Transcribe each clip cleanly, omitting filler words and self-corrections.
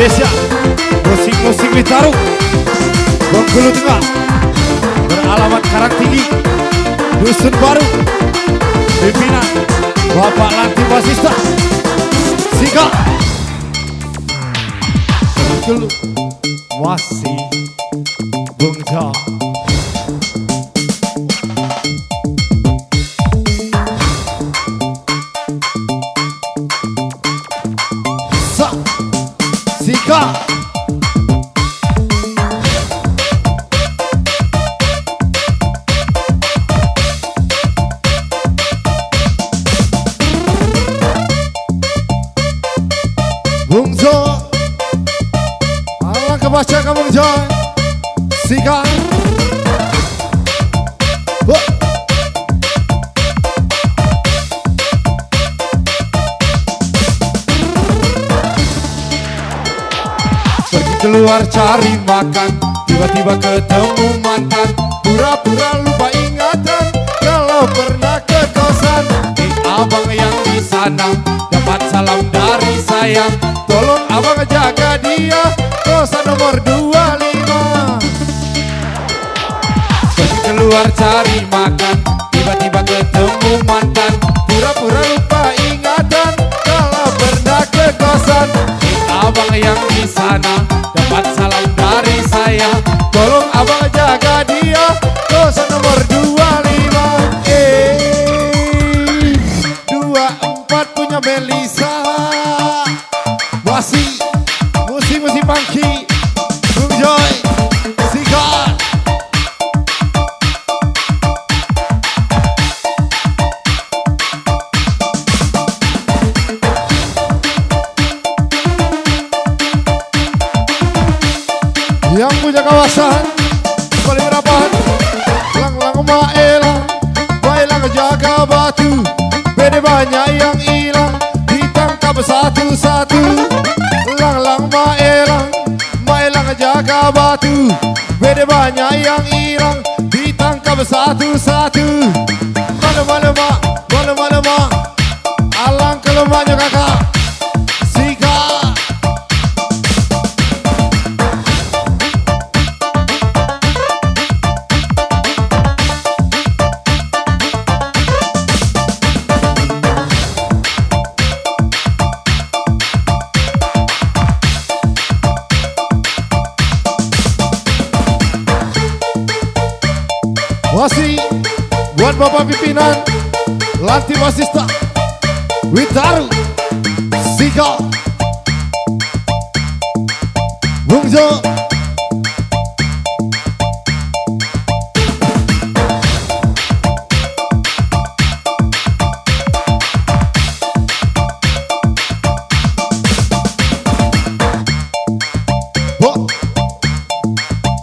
Indonesia, musik-musik Bintaro, Bengkulu Tengah, beralamat Karangtinggi, Dusun Baru, pimpinan Bapak Lanti Basista, Sika, Bengkulu masih Bengkulu. Sika Bungjo alang kebaca ke Bungjo Sika keluar cari makan, tiba-tiba ketemu mantan, pura-pura lupa ingatan. Kalau pernah ke kosan, abang yang di sana dapat salam dari saya. Tolong abang jaga dia, kosan nomor 25. Pergi keluar cari makan, tiba-tiba ketemu mantan, pura-pura lupa ingatan. Kalau pernah ke kosan, abang yang di sana dapat salam dari saya. Tolong abang jaga dia, kosan nomor 25. 24 punya Melisa. Masih musik pangki Bung Joy Sika. Yang punya kawasan paling rapat, lang-lang maelang jaga batu. Bede banyak yang hilang, ditangkap satu-satu. Lang-lang maelang jaga batu. Bede banyak yang hilang, ditangkap satu-satu. Malu mak, alang kelemahnya kakak Sika. Masih buat Bapak pimpinan Lanti Basista Bintaro Sika Bungjo.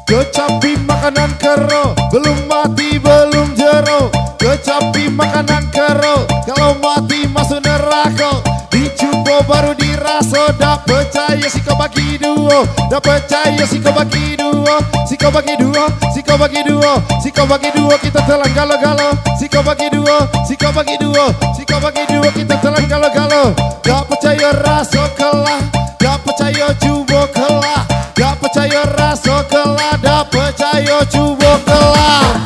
Kecapi makanan kero, belum mati belum jero. Kecapi makanan kero, kalau mati masuk neraka. Dicoba baru diraso, dak percaya si kau bagi dua. Dak percaya si kau bagi dua. Si kau bagi dua, si kau bagi dua. Si kau bagi dua, kita telan galo-galo. Si kau bagi dua, si kau bagi dua. Si kau bagi dua, kita telan galo-galo. Dak percaya raso kelah, dak percaya cuba kelah. Dak percaya raso kelah, dak percaya cuba kelah.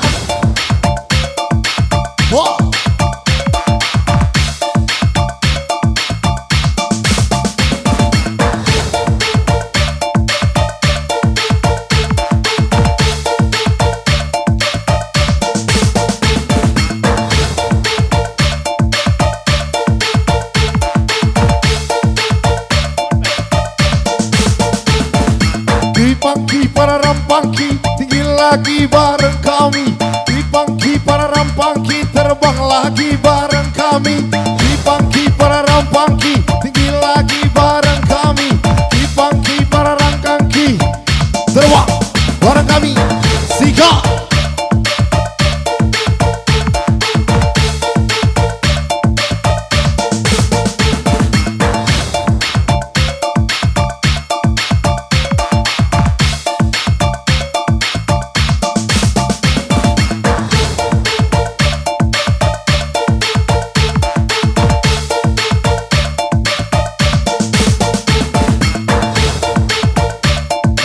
Dipangki para rampangki, tinggi lagi bareng kami. Dipangki para rampangki, terbang lagi bareng kami. Dipangki para rampangki, tinggi lagi bareng kami. Dipangki para rampangki, terbang bareng kami. Sika.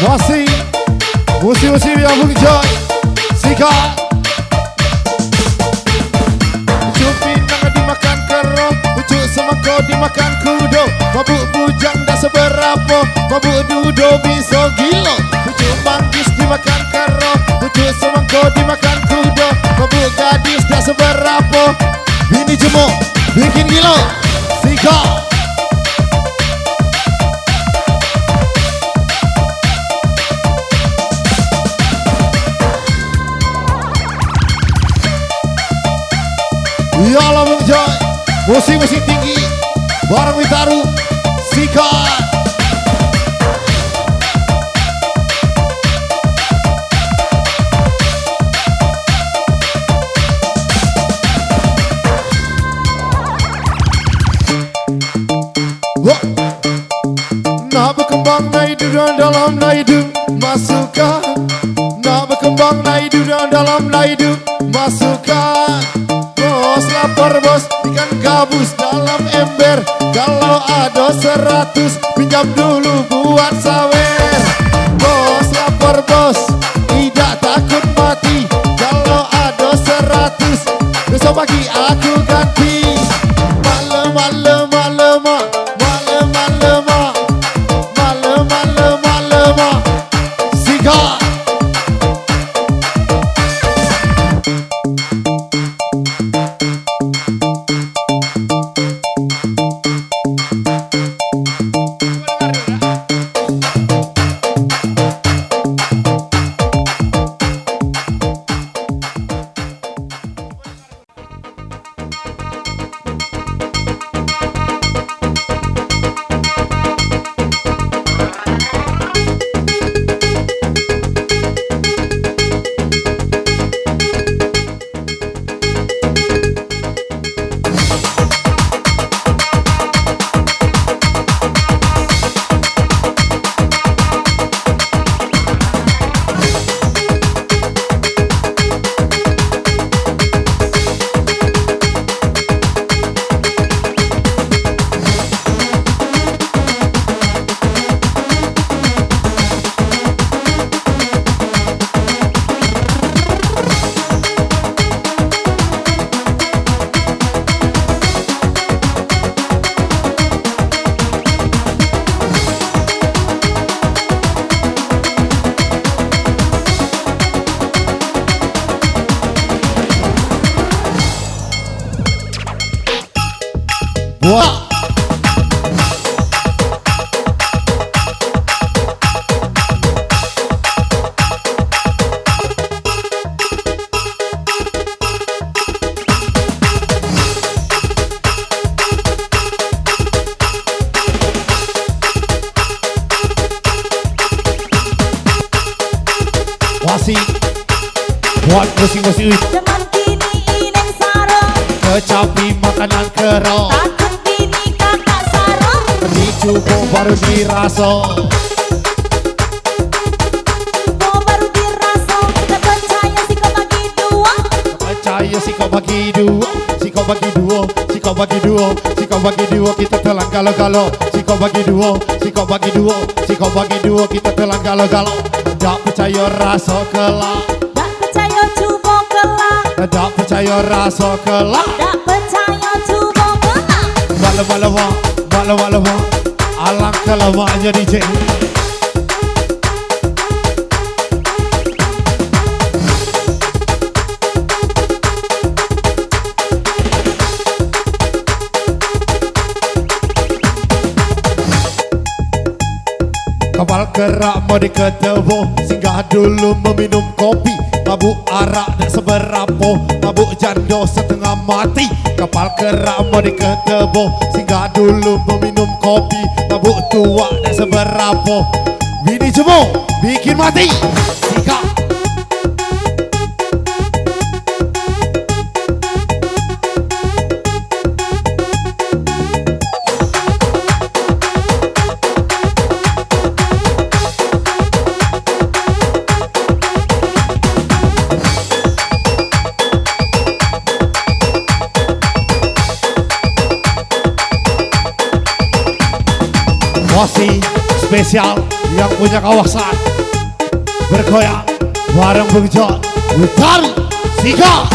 Masih musim-musim yang Joy Sika Cupin nang dimakan kero Pucuk semangko dimakan kudo Mabuk bujang dah seberapa Mabuk dudo bisa gilo Pucuk manggis dimakan kero Pucuk semangko dimakan kudo Mabuk gadis dah seberapa Bini jemuk bikin gilo Sika ya Allah Bang Joy musik-musik tinggi bareng Witaru Sika nak berkembang naik dalam hidup masukkan nak berkembang naik dalam hidup masukkan bos lapar bos ikan gabus dalam ember kalau ada 100 pinjam dulu buat sawer bos lapar bos tidak takut mati kalau ada 100 besok pagi aku ganti malam malam malam malam malam malam malam malam Sika Wah. Wasi buat musik-musik Zaman kini inen sarong kecapi makanan kero takut bini kakak sarong dicubo baru dirasa mau baru dirasa gak percaya si kau bagi dua percaya si kau bagi dua si kau bagi dua si kau bagi dua si kau bagi dua kita telan galau-galau si kau bagi dua si kau bagi dua si kau bagi dua kita telan galau-galau tak percaya rasa kelak tak percaya cuba kelak tak percaya rasa kelak tak percaya cuba kelak Malam alang kelamanya DJ kapal kerak mau diketebo singgah dulu meminum kopi mabuk arak tak seberapa mabuk jando setengah mati kapal kerak mau diketebo singgah dulu meminum kopi mabuk tua tak seberapa bini jemuk bikin mati Sika Wasi spesial yang punya kawasan bergoyang bareng Bung John Utari Siga.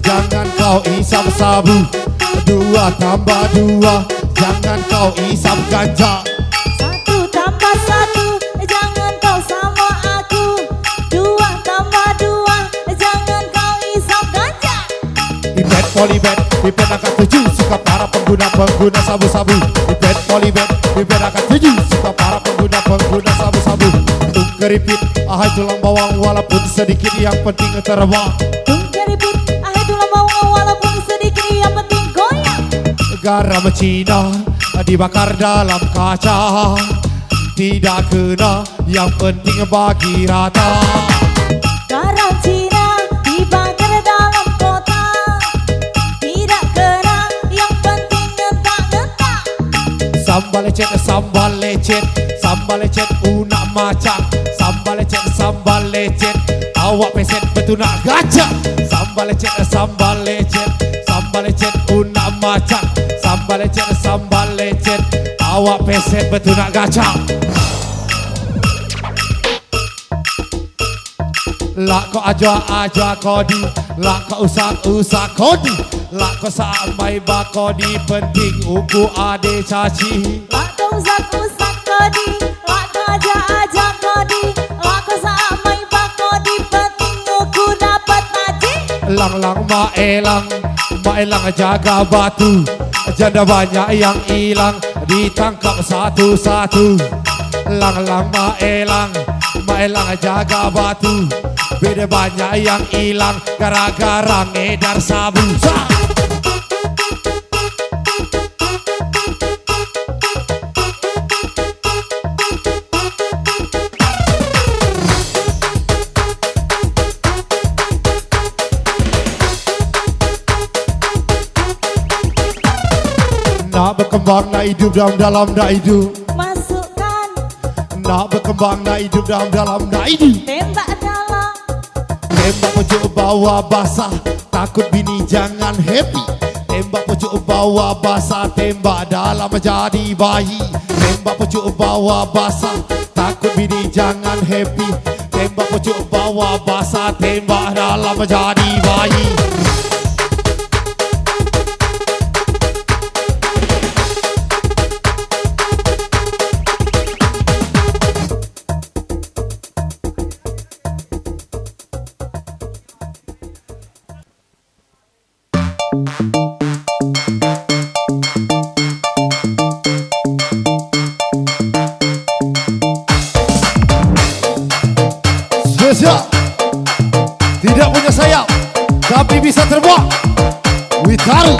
Jangan kau isap sabu, 2 tambah 2, jangan kau isap ganja. 1 tambah 1, jangan kau sama aku. 2 tambah 2, jangan kau isap ganja. Ipet polybet, ipet angka 7, suka para pengguna sabu-sabu. Ipet polybet, ipet angka 7, suka para pengguna sabu-sabu. Tung keripit, ahai tulang bawang walaupun sedikit yang penting terbang. Tung keripit, ahai tulang bawang walaupun sedikit yang penting goyang. Garam Cina dibakar dalam kaca, tidak kena, yang penting bagi rata. Garam Cina dibakar dalam kota, tidak kena, yang penting ngentak-ngentak. Sambal lecet, sambal lecet, sambal lecet unak macang. Sambal lecet, awak peset betunak gajah. Sambal lecet, unak macang. Sambal lecet, awak peset betunak gajah. Lak kau aja kodi, lak kau usah kodi, lak kau sampai bakodi, penting uku ade caci. Lak kau usak-usak kodi, lak kau aja kodi, lak kau samai bakodi, penting aku dapat haji. Lang maelang jaga batu, janda banyak yang hilang, ditangkap satu-satu. Lang maelang jaga batu, beda banyak yang hilang gara-gara ngedar sabu. Nak berkembang, nak hidup dalam nak hidup. Masukkan Nak berkembang, nak hidup dalam nak hidup. tembak dalam, Tembak pojok bawah basah, takut bini jangan happy. Tembak pojok bawah basah, tembak dalam jadi bayi. Tembak pojok bawah basah, takut bini jangan happy. Tembak pojok bawah basah, tembak dalam jadi bayi. Spesial, tidak punya sayap tapi bisa terbang. Witaru.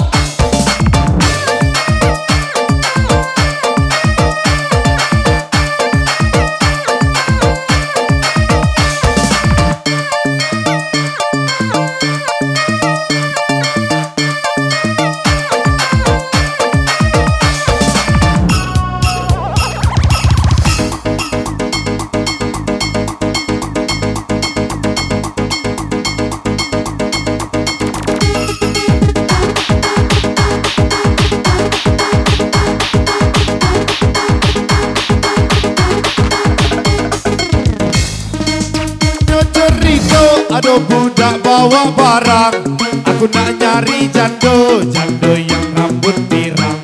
Aduh budak bawa barang, aku nak nyari jando, jando yang rambut pirang,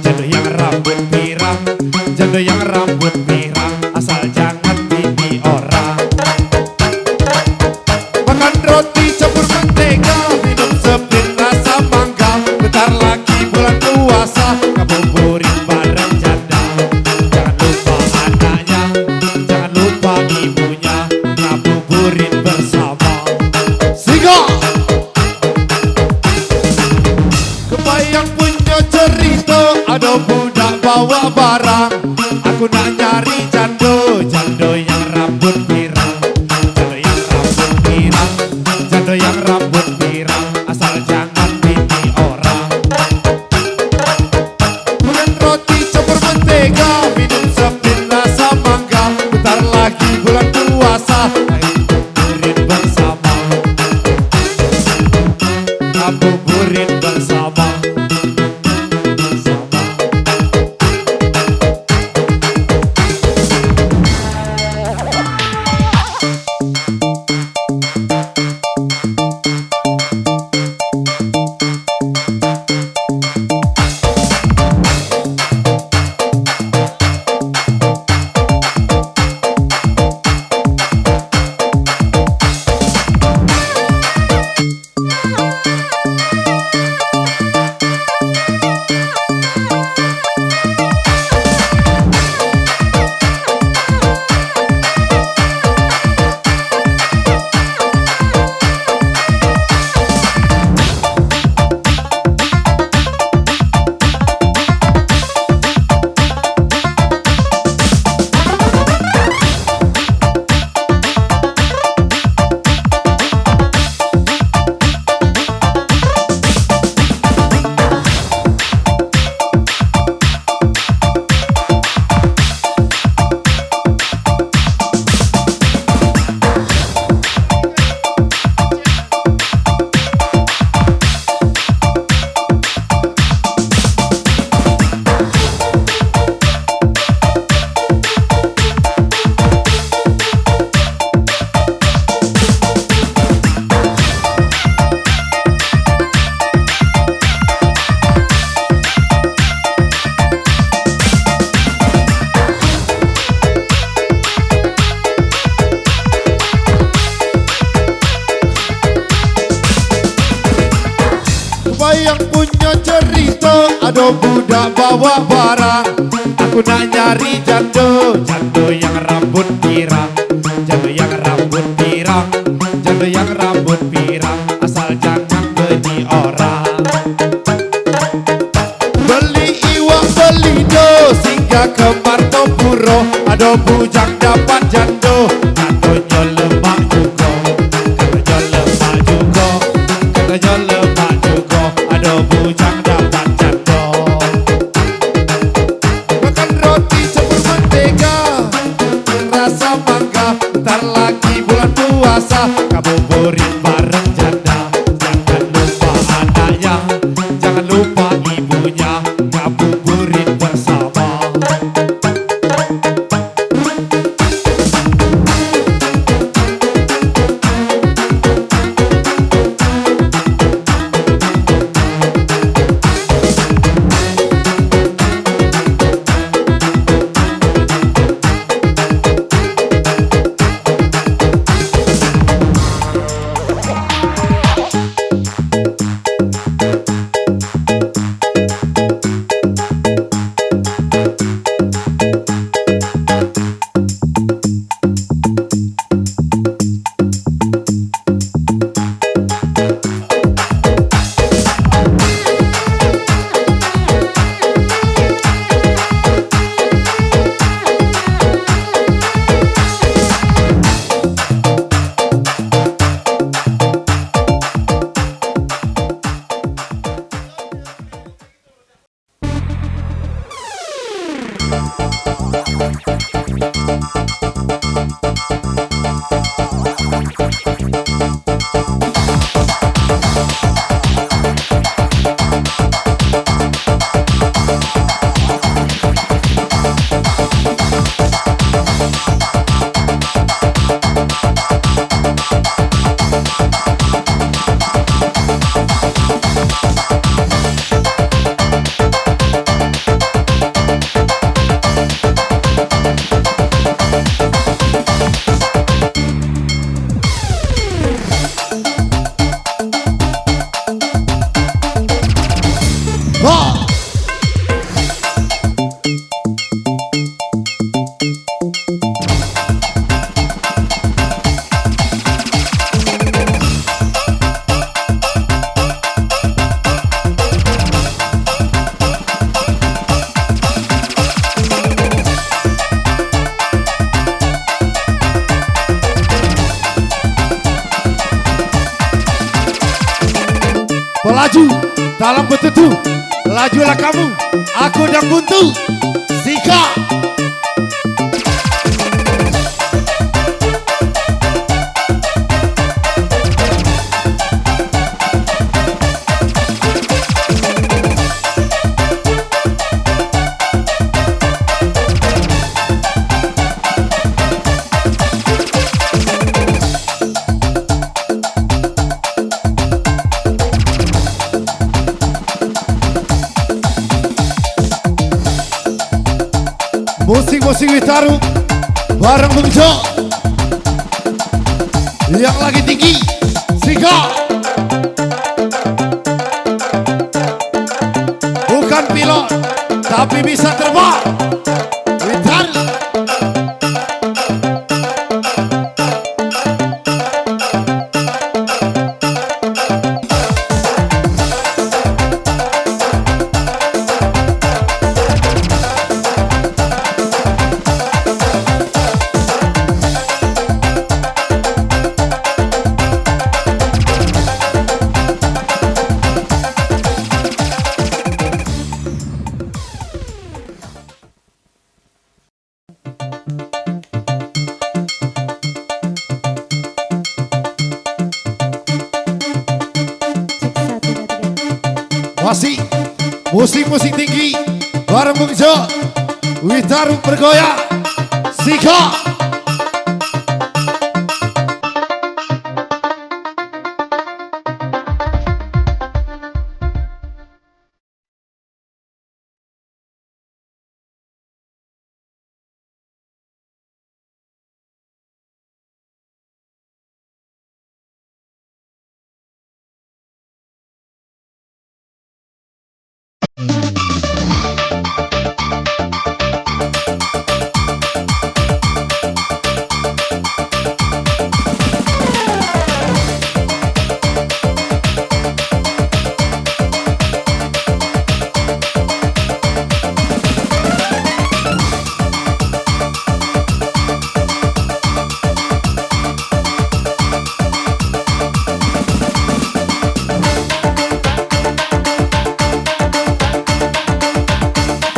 jando yang rambut pirang, jando yang rambut pirang, asal jangan bini orang. Makan roti campur mentega, minum sepin rasa mangga, bentar lagi bulan puasa, ngabuburit bareng janda. Jangan lupa anaknya, jangan lupa ibunya, ngabuburit bersama. Kebayang punya cerita, ada budak bawa barang, aku nak nyari jando, jando yang rambut pirang, jando yang rambut pirang, jando yang rambut pirang, asal jangan bini orang. Makan roti campur mentega, minum sepin rasa mangga, bentar lagi bulan puasa, ngabuburit bersama. ngabuburit bersama. Yang punya cerita, ada budak bawa barang. Aku nak nyari jando, jando yang rambut pirang, jando yang rambut pirang, jando yang rambut pirang. Asal jangan beli orang. Beli iwak beli do, singgah ke Martopuro. Ada bujang dapat jando, jandonyo lemak juga, katanya lemak juga, katanya lemak juga. Ada bujang dapat jando. Makan roti campur mentega, rasa mangga. Ntar lagi bulan puasa, ngabuburit bareng janda. Jangan lupa anaknya, jangan lupa ibunya, ngabuburit bersama. Pelaju dalam betutu, lajulah kamu, aku dan buntu, Zika. musik Witaru bareng Bung Jo yang lagi tinggi Sika. Bukan pilot tapi bisa terbang Witaru. Masih musik-musik tinggi bareng Bung Jo Witaru bergoyang Sika.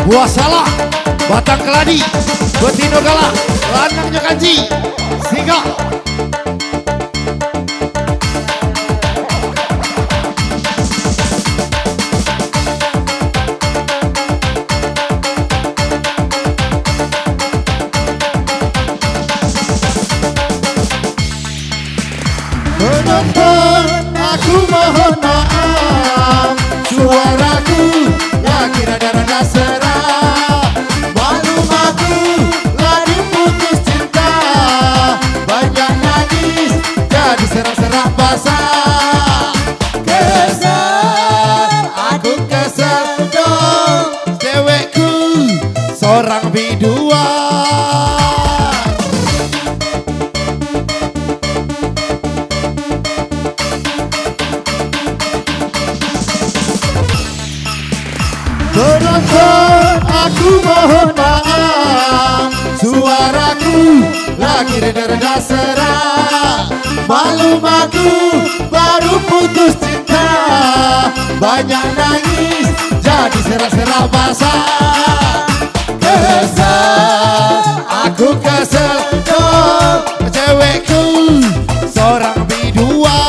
Buah Salah, Batang Keladi, Betino Gala, Lanangnya Kanji, Sika. Penonton, aku mohon maaf, suaraku lagi rada-rada serak. Malum aku lagi putus cinta, banyak nangis jadi serak-serak basah. Kesel, aku kesel dong, cewekku seorang biduan. Penonton, aku mohon maaf, suaraku lagi reda-reda serak. Malum aku baru putus cinta, banyak nangis jadi serak-serak basah. Kesel, aku kesel dong, cewekku seorang biduan.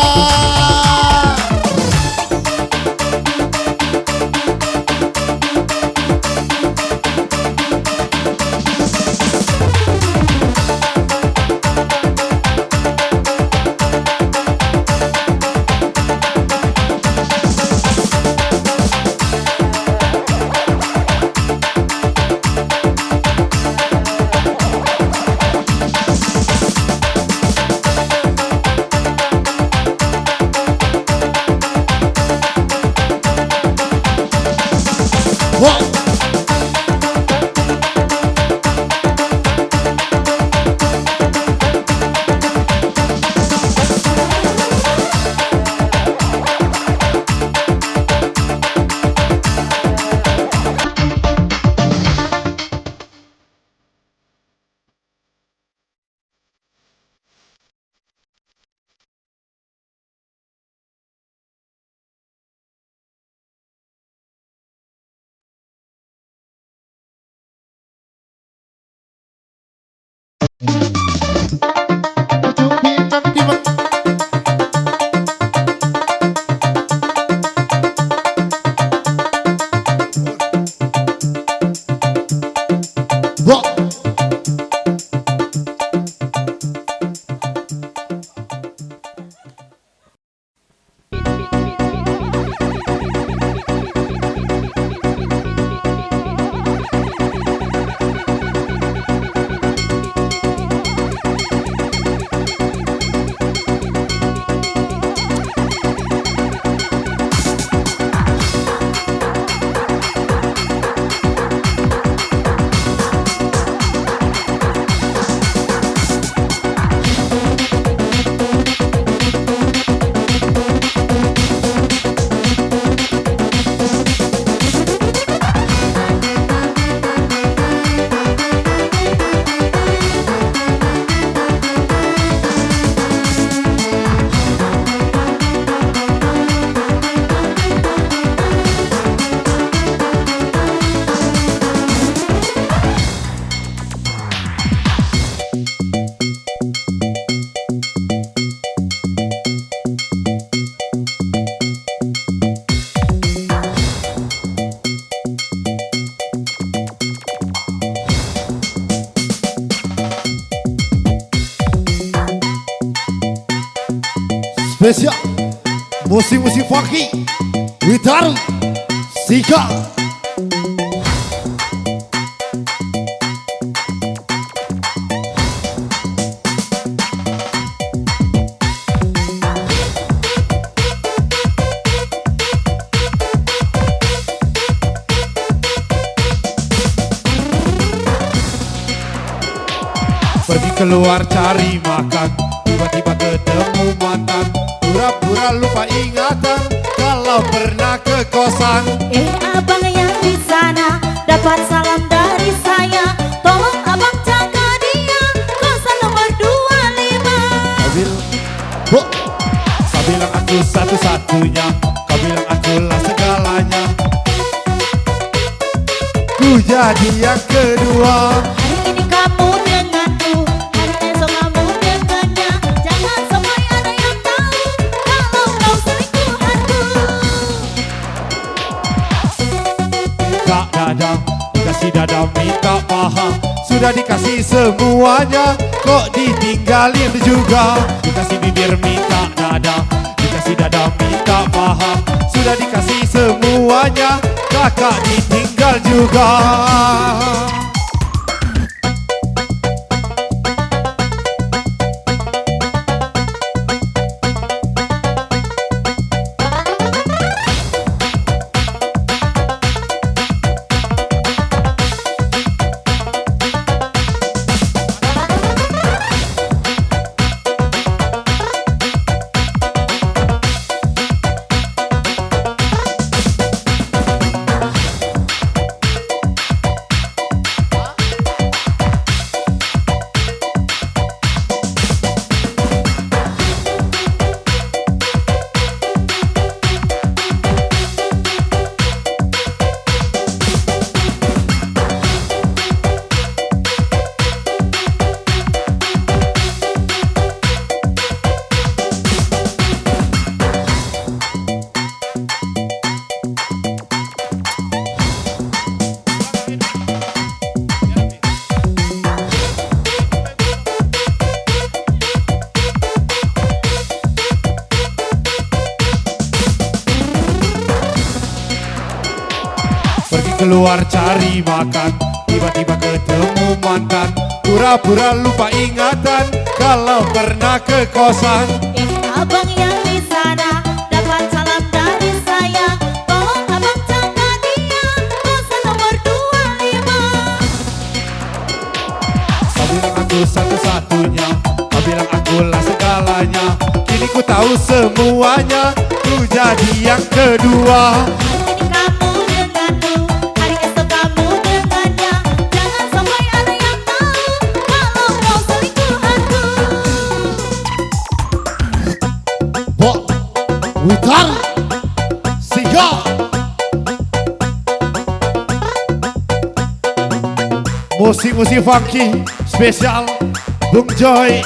spesial musik-musik funky Witaru Sika. Pergi keluar cari makan, tiba-tiba ketemu mantan, pura-pura lupa ingatan kalau pernah ke kosan. Abang yang di sana dapat salam dari saya, tolong abang jaga dia, kosan nomor 25. Kau bilang aku satu-satunya, kau bilang akulah segalanya, ku jadi yang kedua. Hari ini kamu denganku, hari esok kamu dengannya, jangan sampai ada yang tahu kalau kau selingkuhanku. Tak dada, dikasih dada minta paha, sudah dikasih semuanya, kok ditinggalin juga. Dikasih bibir minta dada, dikasih dada minta paha, sudah dikasih semuanya, kakak ditinggal juga. Pergi keluar cari makan, tiba-tiba ketemu mantan, pura-pura lupa ingatan kalau pernah ke kosan. Abang yang di sana dapat salam dari saya, tolong abang jaga dia, kosan nomor 25. Kau bilang aku satu-satunya, kau bilang akulah segalanya, kini ku tahu semuanya, ku jadi yang kedua. Hari ini kamu denganku, hari esok kamu dengannya, jangan sampai ada yang tahu kalau kau selingkuhanku. Witaru Sika. Musik-musik funky spesial Bung Joy.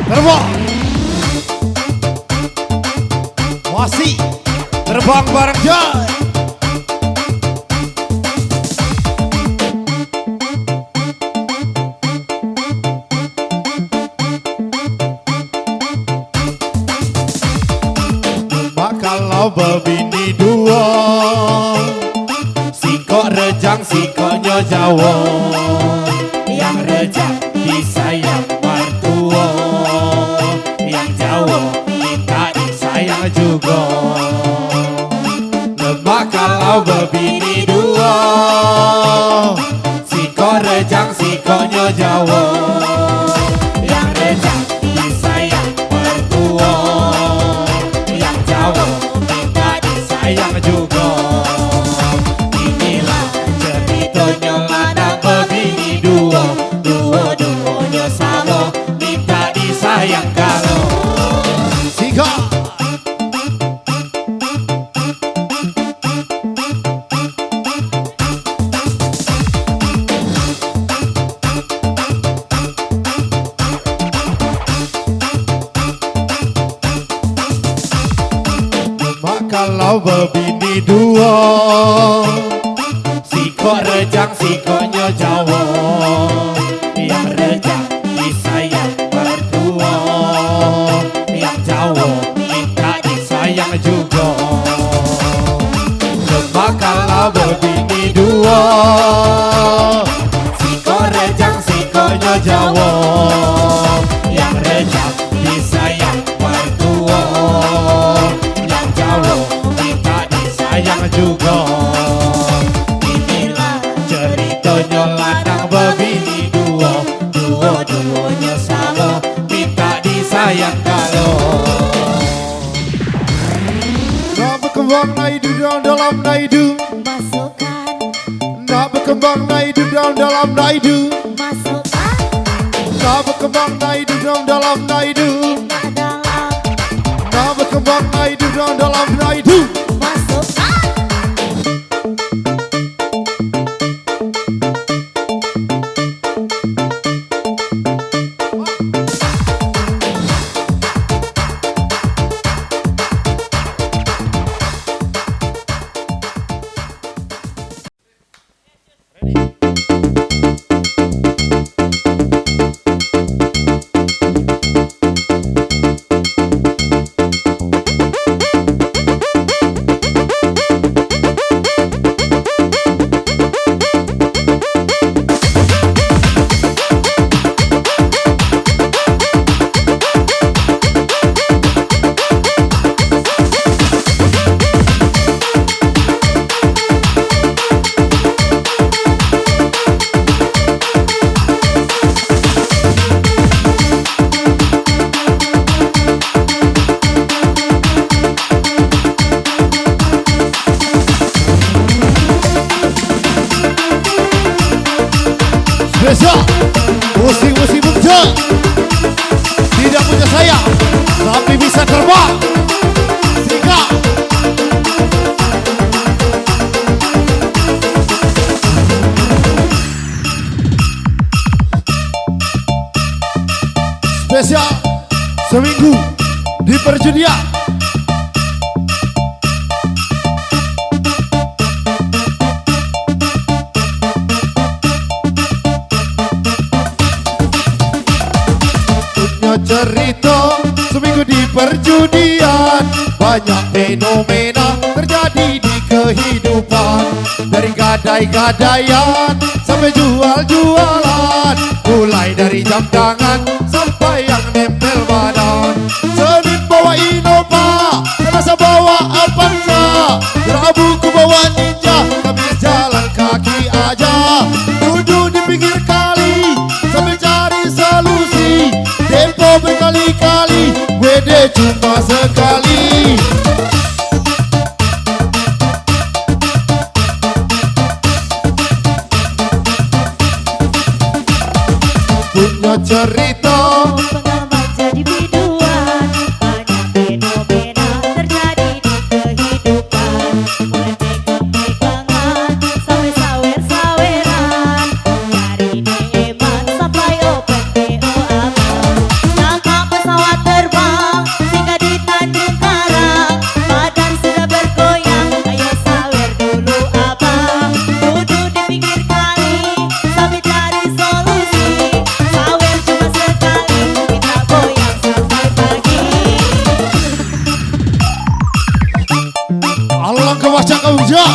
Terbang. Masih terbang bareng Joy. si konyo Jawa, yang rejak disayang mertua, yang Jawa minta disayang juga. Lemah kalau berbini dua, si korejang si konyo Jawa, yang rejak disayang mertua, yang Jawa minta disayang juga. Inilah ceritanya lanang berbini dua, dua-duanya sama minta disayang kalau Sika. Kalau berbini dua, si korejang si konyo Jawa, yang rejang disayang berdua, yang Jawa minta disayang juga. Cuma kalau berbini dua, si korejang si konyo Jawa, yang rejang disayang berdua, yang Jawa minta disayang juga. Inilah ceritanya lanang berbini dua, dua-duanya sama minta disayang kalau. Nak berkembang naidu dalam naidu, Masukkan, nak berkembang naidu dalam naidu, masukkan, nak berkembang naidu dalam naidu, indah dalam, nak berkembang naidu dalam naidu. masukkan. Spesial musik-musik muda, tidak punya sayap tapi bisa terbang. Sika. Spesial seminggu di perjudian. Cerita seminggu di perjudian, banyak fenomena terjadi di kehidupan. Dari gadai-gadaian sampai jual-jualan, mulai dari jam tangan sampai yang nempel badan. Senin bawa Innova, Selasa bawa Avanza, Rabu ku bawa Ninja, Kamis jalan kaki aja. Duduk di pinggir kali sambil cari solusi, tempo berkali-kali, WD cuma sekali. Punya cerita Pengalaman jadi biduan, banyak fenomena terjadi di kehidupan. Mulai pegang-pegangan sampai sawer-saweran, dari Neman sampai Open BO Abang. Tangkap pesawat terbang singgah di Tanjung Karang, badan sudah bergoyang, ayo sawer dulu abang. Duduk di pinggir kali sambil cari solusi, sawer cuma sekali, kita goyang sampai pagi. Allah kebaca kebuja,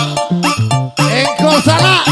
engkol salah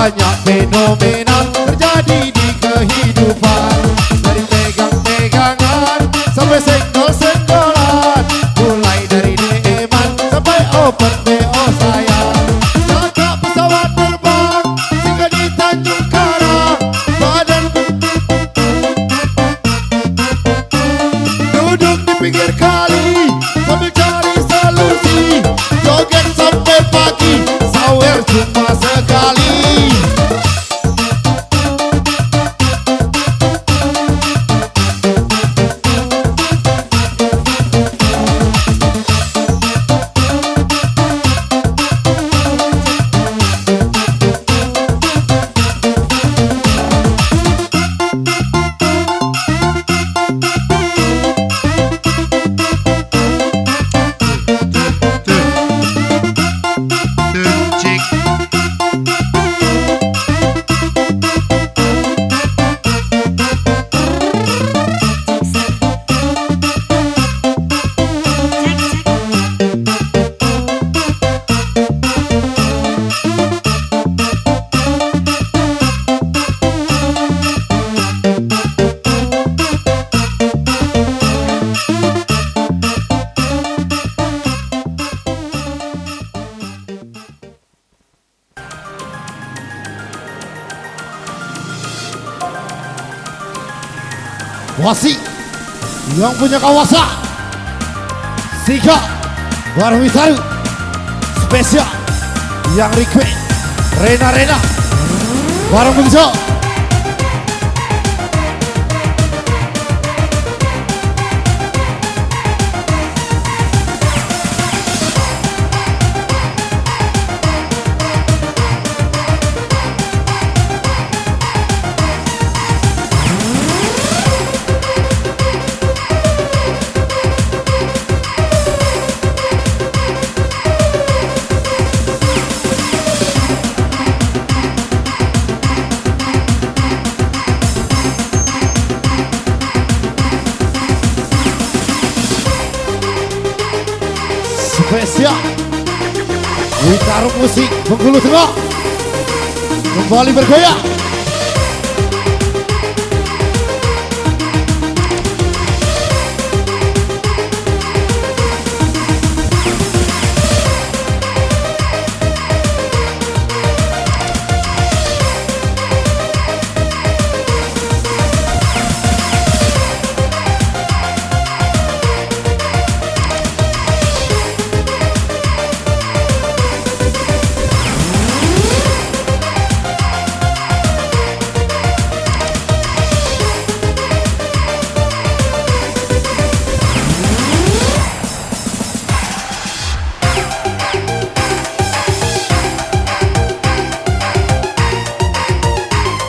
banyak fenomena terjadi di kehidupan. Dari pegang-pegangan sampai senggol-senggolan, mulai dari DM-an sampai open BO sayang. Kakak pesawat terbang singgah di Tanjung Karang, badan duduk di pinggir kali sambil cari solusi. Joget sampai pagi, sawer cuma sekali. Wasi yang punya kawasa Sika Warwitaru spesial yang request Rena Warung Bungso. Spesial Witaru musik Bengkulu Tengah kembali bergoyang.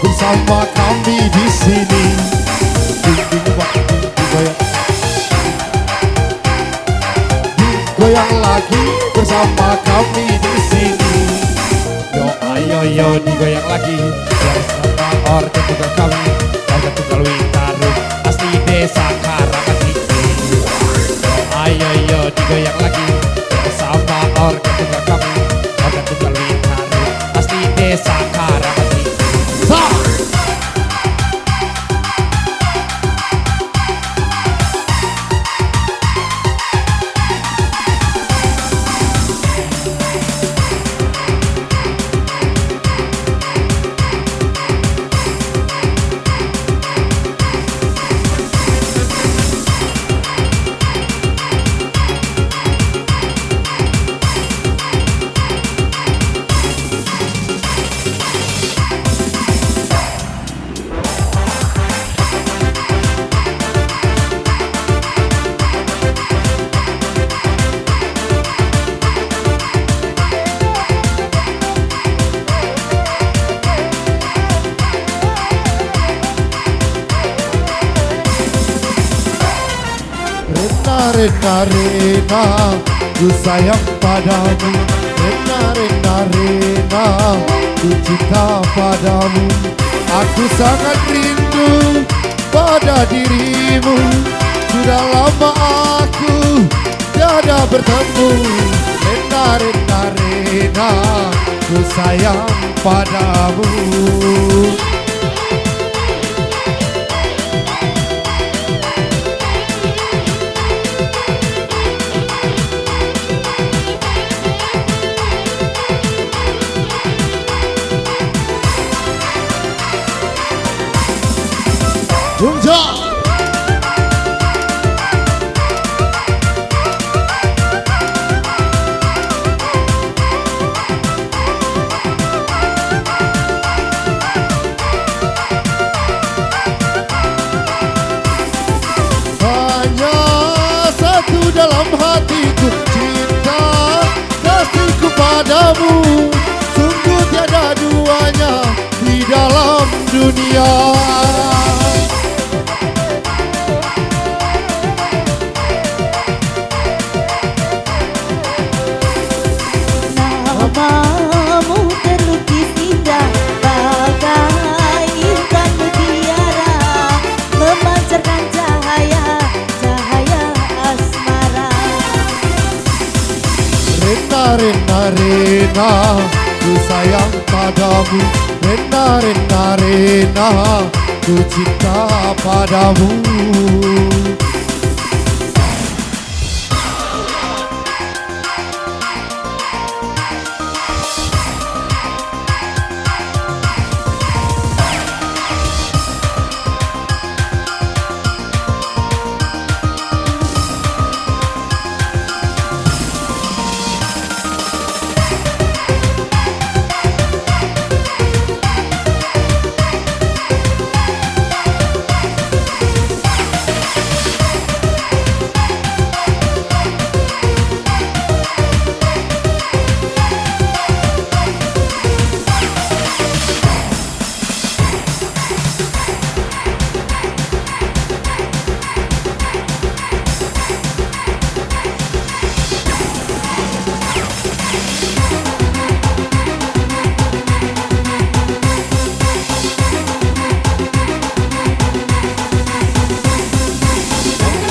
Bersama kami di sini, goyang lagi bersama kami di sini. Yo ayo yo digoyang lagi bersama organ juga kami, organ tunggal Witaru asli desa Karanganyar. Yo ayo yo digoyang lagi bersama organ tunggal kami, organ tunggal Witaru asli desa Karanganyar. Rena, ku sayang padamu. Rena, ku cinta padamu. Aku sangat rindu pada dirimu. Sudah lama aku tiada bertemu. Rena, Rena, Rena, ku sayang padamu. Jumja. Hanya satu dalam hatiku, cinta kasihku padamu. Sungguh tiada duanya di dalam dunia. Namamu terlukis indah bagai intan mutiara, memancarkan cahaya, cahaya asmara. Rena, Rena, Rena, ku sayang padamu. Rena, Rena, Rena, ku cinta padamu.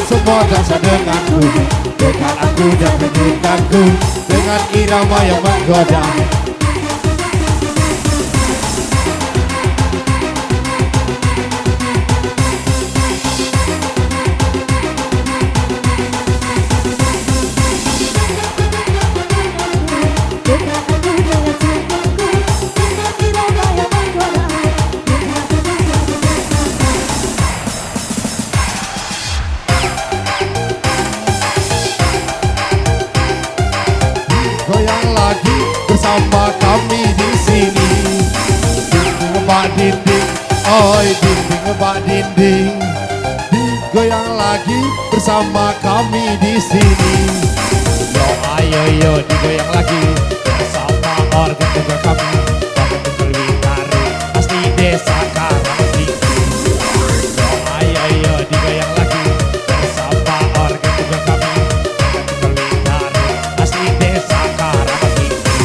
Semua dansa denganku, dekat aku dan penyukaku, dengan irama yang menggoda. Goyang lagi bersama kami di sini. Dinding ngebak dinding, oi dinding ngebak dinding. Goyang lagi bersama kami di sini. Yo ayo yo digoyang lagi bersama organ juga kami. Organ berwitari asli desa Karangtinggi. Yo ayo yo digoyang lagi bersama organ juga kami. Organ berwitari asli desa Karangtinggi.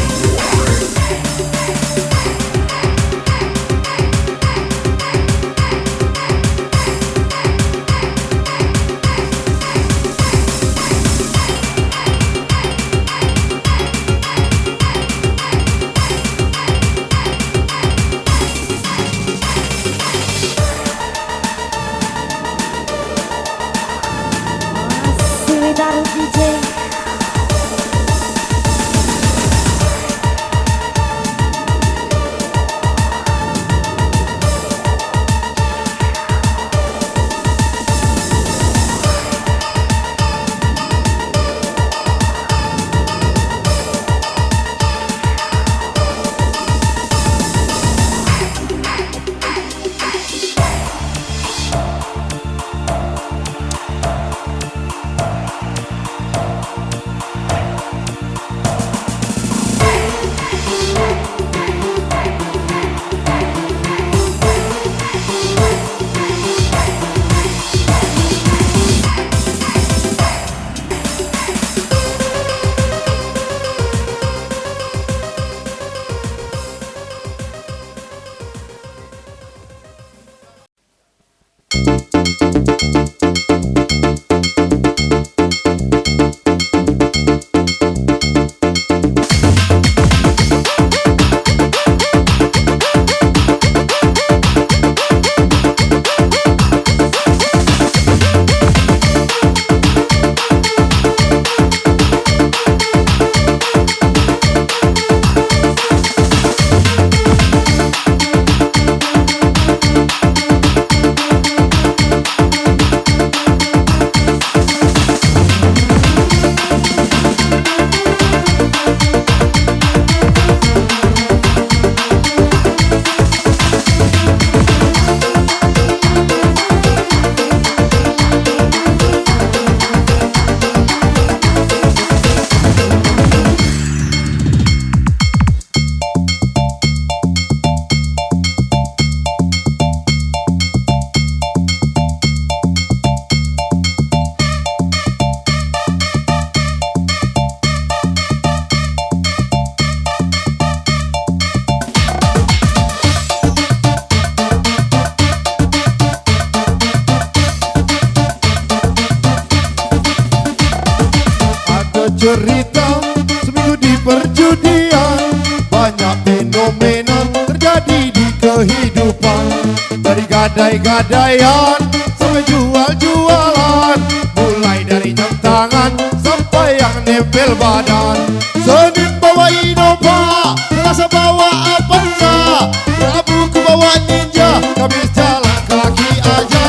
cerita seminggu di perjudian, banyak fenomena terjadi di kehidupan. Dari gadai-gadaian sampai jual-jualan, mulai dari jam tangan sampai yang nempel badan. Senin bawa Innova, Selasa bawa Avanza, Rabu ku bawa Ninja, Kamis jalan kaki aja.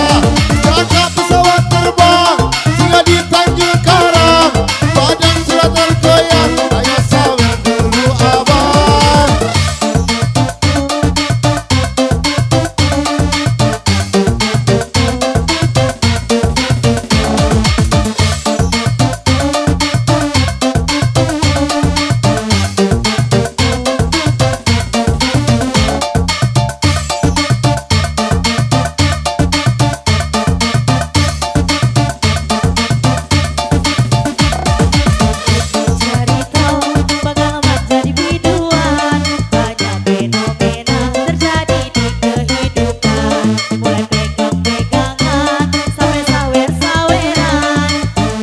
Jangka pesawat terbang singgah di Tanjung Karang, badan sudah tergoyang, ayo sawer dulu abang. Cerita bakal menjadi biduan, banyak fenomena terjadi di kehidupan. Mulai pegang-pegangan sampai sawer-saweran,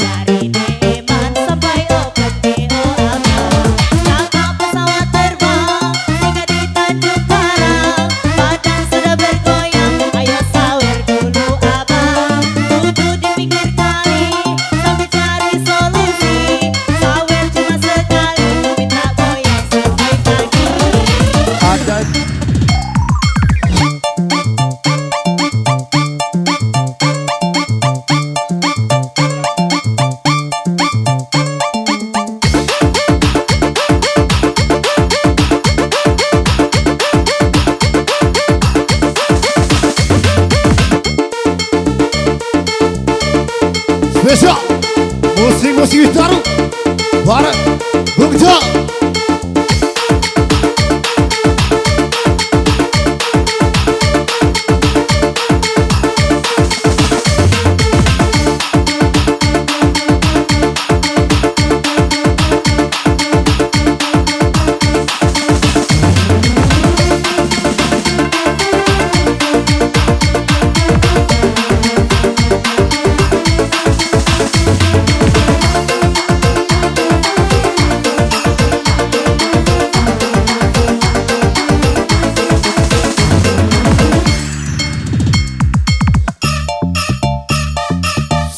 dari Neeman sampai Open BO abang. Jangka pesawat terbang singgah di Tanjung Karang, badan sudah bergoyang, ayo sawer dulu abang. Duduk di pinggir kali sambil cari solusi, sawer cuma sekali, minta goyang sampai pagi. Ada spesial musik-musik baru bareng Bung Jal.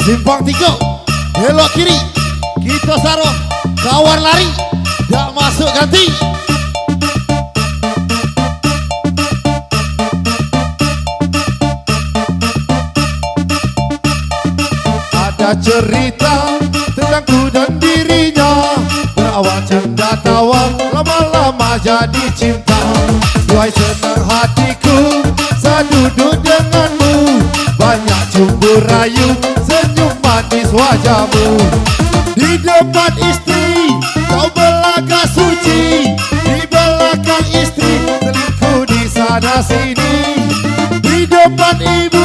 Simpang 3 belok kiri, kita saruh kawan lari, dak masuk ganti. Ada cerita tentangku dan dirinya, berawal canda tawa, lama-lama jadi cinta. Duhai senang hatiku, saya duduk denganmu, banyak cumbu rayu, senyum manis wajahmu. Di depan istri kau berlagak suci, di belakang istri selingkuh di sana sini. Di depan ibu